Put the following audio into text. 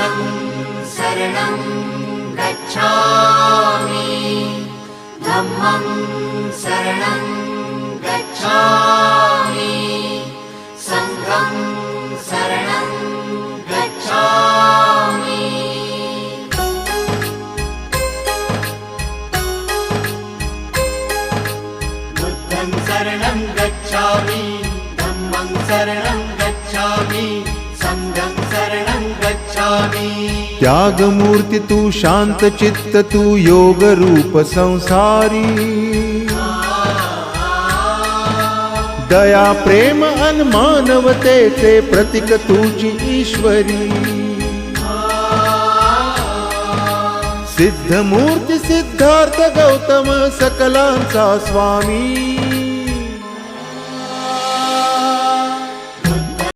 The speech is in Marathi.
बुद्धं शरणं गच्छामि धम्मं शरणं गच्छामि संघं शरणं गच्छामि बुद्धं शरणं गच्छामि धम्मं शरणं गच्छामि संघं शरणं गच्छामि त्यागमूर्ती तू शांत चित्त तू योग रूप संसारी दया प्रेम अन मानवतेचे प्रतीक तुझी ईश्वरी सिद्धमूर्ती सिद्धार्थ गौतम सकलांचा स्वामी